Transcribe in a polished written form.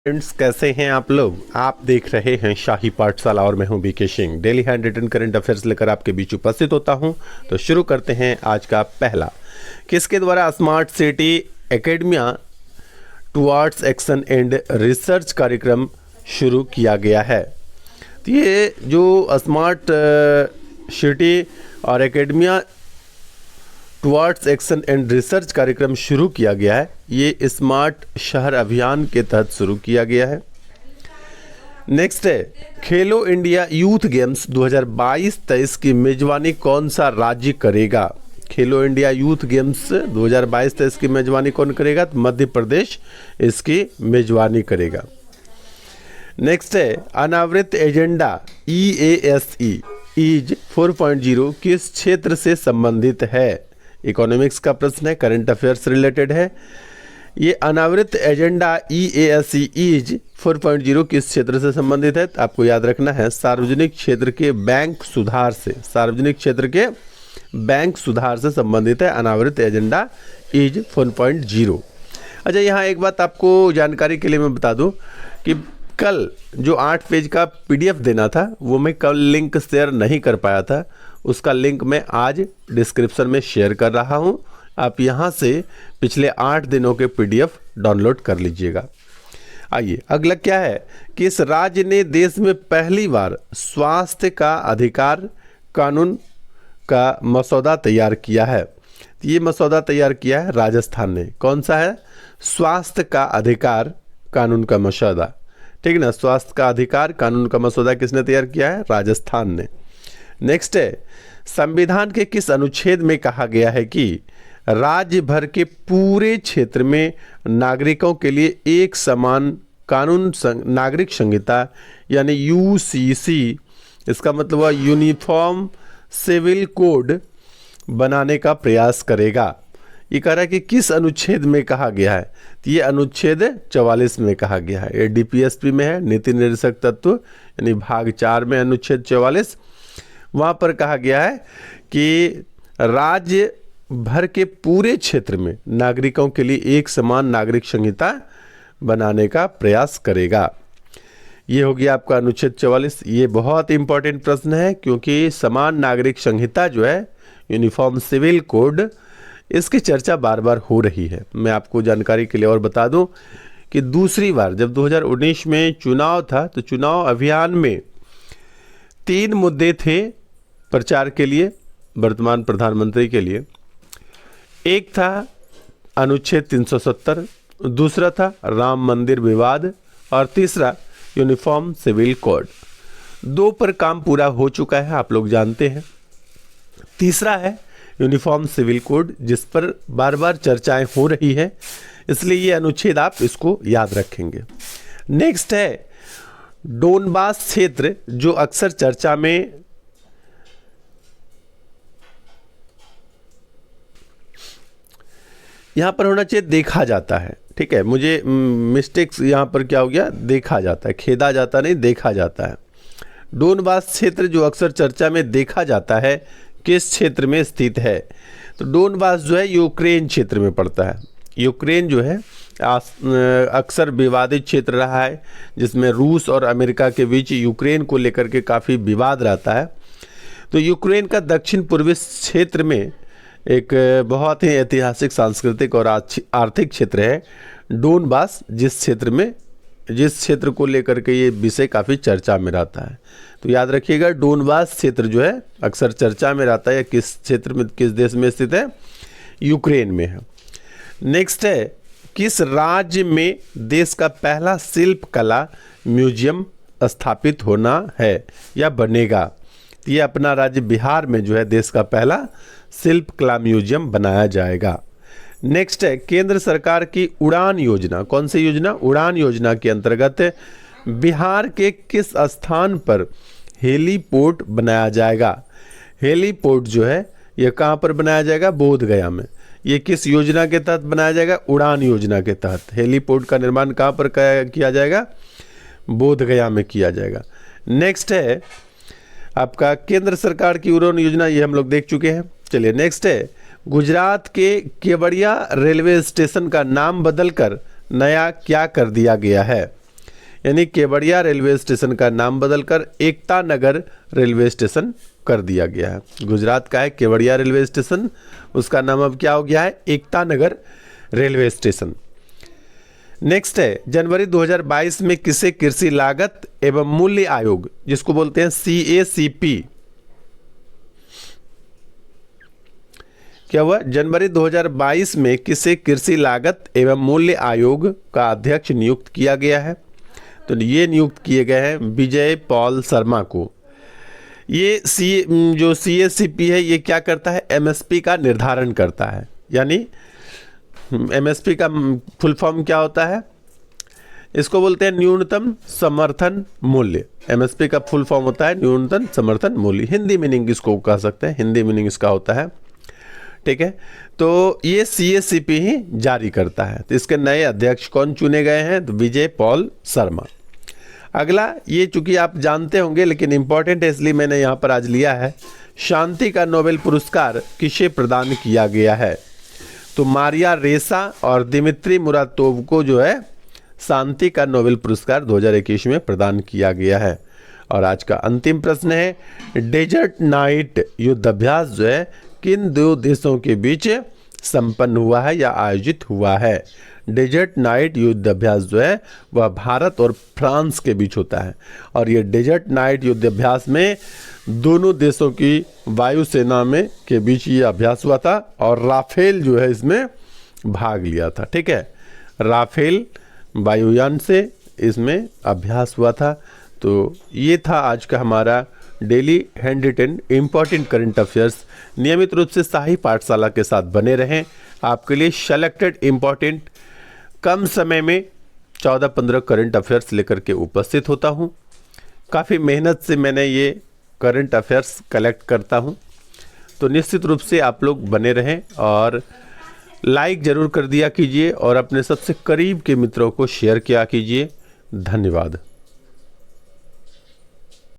Friends, कैसे हैं आप लोग। आप देख रहे हैं शाही पाठशाला और मैं हूं B K Singh. Daily handwritten current affairs लेकर आपके बीच उपस्थित होता हूं। तो शुरू करते हैं आज का पहला। किसके द्वारा smart city academia towards action and research कार्यक्रम शुरू किया गया है। तो ये जो स्मार्ट सिटी और academia towards action and research कार्यक्रम शुरू किया गया है, ये स्मार्ट शहर अभियान के तहत शुरू किया गया है। नेक्स्ट है, खेलो इंडिया यूथ गेम्स 2022-23 की मेजबानी कौन सा राज्य करेगा। खेलो इंडिया यूथ गेम्स 2022-23 की मेजबानी कौन करेगा, तो मध्य प्रदेश इसकी मेजबानी करेगा। नेक्स्ट है, अनावृत एजेंडा EASE ईज 4.0 किस क्षेत्र से संबंधित है। इकोनॉमिक्स का प्रश्न है, करंट अफेयर से रिलेटेड है। ये अनावृत एजेंडा EASE ईज 4.0 किस क्षेत्र से संबंधित है, तो आपको याद रखना है सार्वजनिक क्षेत्र के बैंक सुधार से, सार्वजनिक क्षेत्र के बैंक सुधार से संबंधित है अनावृत एजेंडा ईज 4.0। अच्छा, यहाँ एक बात आपको जानकारी के लिए मैं बता दूं कि कल जो 8 पेज का PDF देना था वो मैं कल लिंक शेयर नहीं कर पाया था। उसका लिंक मैं आज डिस्क्रिप्शन में शेयर कर रहा हूं। आप यहां से पिछले 8 दिनों के PDF डाउनलोड कर लीजिएगा। आइए, अगला क्या है, किस राज्य ने देश में पहली बार स्वास्थ्य का अधिकार कानून का मसौदा तैयार किया है। ये मसौदा तैयार किया है राजस्थान ने। कौन सा है, स्वास्थ्य का अधिकार कानून का मसौदा, ठीक है ना। स्वास्थ्य का अधिकार कानून का मसौदा किसने तैयार किया है, राजस्थान ने। नेक्स्ट है, संविधान के किस अनुच्छेद में कहा गया है कि राज्य भर के पूरे क्षेत्र में नागरिकों के लिए एक समान कानून नागरिक संहिता यानी UCC, इसका मतलब हुआ यूनिफॉर्म सिविल कोड बनाने का प्रयास करेगा। ये कह रहा है कि किस अनुच्छेद में कहा गया है, तो ये अनुच्छेद 44 में कहा गया है। ये DPSP में है, नीति निर्देशक तत्व यानी भाग 4 में अनुच्छेद 44। वहाँ पर कहा गया है कि राज्य भर के पूरे क्षेत्र में नागरिकों के लिए एक समान नागरिक संहिता बनाने का प्रयास करेगा। ये हो गया आपका अनुच्छेद 44। ये बहुत इंपॉर्टेंट प्रश्न है क्योंकि समान नागरिक संहिता जो है, यूनिफॉर्म सिविल कोड, इसकी चर्चा बार बार हो रही है। मैं आपको जानकारी के लिए और बता दूं कि दूसरी बार जब 2019 में चुनाव था तो चुनाव अभियान में 3 मुद्दे थे प्रचार के लिए वर्तमान प्रधानमंत्री के लिए। एक था अनुच्छेद 370, दूसरा था राम मंदिर विवाद और तीसरा यूनिफॉर्म सिविल कोड। 2 पर काम पूरा हो चुका है, आप लोग जानते हैं। तीसरा है यूनिफॉर्म सिविल कोड, जिस पर बार बार चर्चाएं हो रही है, इसलिए ये अनुच्छेद आप इसको याद रखेंगे। नेक्स्ट है, डोनबास क्षेत्र जो अक्सर चर्चा में यहां पर होना चाहिए देखा जाता है, ठीक है। मुझे मिस्टेक्स यहां पर क्या हो गया, देखा जाता है, खेदा जाता नहीं, देखा जाता है। डोनबास क्षेत्र जो अक्सर चर्चा में देखा जाता है किस क्षेत्र में स्थित है, तो डोनबास जो है यूक्रेन क्षेत्र में पड़ता है। यूक्रेन जो है अक्सर विवादित क्षेत्र रहा है, जिसमें रूस और अमेरिका के बीच यूक्रेन को लेकर के काफ़ी विवाद रहता है। तो यूक्रेन का दक्षिण पूर्वी क्षेत्र में एक बहुत ही ऐतिहासिक, सांस्कृतिक और आर्थिक क्षेत्र है डोनबास, जिस क्षेत्र को लेकर के ये विषय काफ़ी चर्चा में रहता है। तो याद रखिएगा, डोनबास क्षेत्र जो है अक्सर चर्चा में रहता है, या किस क्षेत्र में, किस देश में स्थित है, यूक्रेन में है। नेक्स्ट है, किस राज्य में देश का पहला शिल्प कला म्यूजियम स्थापित होना है या बनेगा। ये अपना राज्य बिहार में जो है देश का पहला शिल्प कला म्यूजियम बनाया जाएगा। नेक्स्ट है, केंद्र सरकार की उड़ान योजना, कौन सी योजना, उड़ान योजना के अंतर्गत बिहार के किस स्थान पर हेलीपोर्ट बनाया जाएगा। हेलीपोर्ट जो है ये कहाँ पर बनाया जाएगा, बोधगया में। ये किस योजना के तहत बनाया जाएगा, उड़ान योजना के तहत। हेलीपोर्ट का निर्माण कहाँ पर किया जाएगा, बोधगया में किया जाएगा। नेक्स्ट है आपका केंद्र सरकार की उड़ान योजना, ये हम लोग देख चुके हैं। चलिए नेक्स्ट है, गुजरात के केवड़िया रेलवे स्टेशन का नाम बदलकर नया क्या कर दिया गया है। यानी केवड़िया रेलवे स्टेशन का नाम बदलकर एकता नगर रेलवे स्टेशन कर दिया गया है। गुजरात का है केवड़िया रेलवे स्टेशन, उसका नाम अब क्या हो गया है, Ekta Nagar railway station. Next है, जनवरी 2022 में किसे कृषि लागत एवं मूल्य आयोग, जिसको बोलते हैं CACP, क्या हुआ, जनवरी 2022 में किसे कृषि लागत एवं मूल्य आयोग का अध्यक्ष नियुक्त किया गया है? तो ये नियुक्त किए गए हैं विजय पॉल शर्मा को। ये जो CACP है ये क्या करता है, MSP का निर्धारण करता है। यानी MSP का फुल फॉर्म क्या होता है, इसको बोलते हैं न्यूनतम समर्थन मूल्य। MSP का फुल फॉर्म होता है न्यूनतम समर्थन मूल्य, हिंदी मीनिंग इसको कह सकते हैं, हिंदी मीनिंग इसका होता है, ठीक है। तो ये CACP ही जारी करता है। तो इसके नए अध्यक्ष कौन चुने गए हैं, तो विजय पॉल शर्मा। अगला, ये चूंकि आप जानते होंगे लेकिन इंपॉर्टेंट है इसलिए मैंने यहाँ पर आज लिया है, शांति का नोबेल पुरस्कार किसे प्रदान किया गया है? तो मारिया रेसा और दिमित्री मुरातोव को जो है शांति का नोबेल पुरस्कार 2021 में प्रदान किया गया है। और आज का अंतिम प्रश्न है, डेजर्ट नाइट युद्धाभ्यास जो है किन दो देशों के बीच संपन्न हुआ है या आयोजित हुआ है? डेजर्ट नाइट युद्ध अभ्यास जो है वह भारत और फ्रांस के बीच होता है। और ये डेजर्ट नाइट युद्ध अभ्यास में दोनों देशों की वायुसेना में के बीच ये अभ्यास हुआ था और राफेल जो है इसमें भाग लिया था, ठीक है। राफेल वायुयान से इसमें अभ्यास हुआ था। तो ये था आज का हमारा daily handwritten important current affairs. नियमित रूप से शाही पाठशाला के साथ बने रहें, आपके लिए सेलेक्टेड इम्पॉर्टेंट कम समय में 14-15 करंट अफेयर्स लेकर के उपस्थित होता हूं। काफ़ी मेहनत से मैंने ये करंट अफेयर्स कलेक्ट करता हूं, तो निश्चित रूप से आप लोग बने रहें और लाइक ज़रूर कर दिया कीजिए और अपने सबसे करीब के मित्रों को शेयर किया कीजिए। धन्यवाद।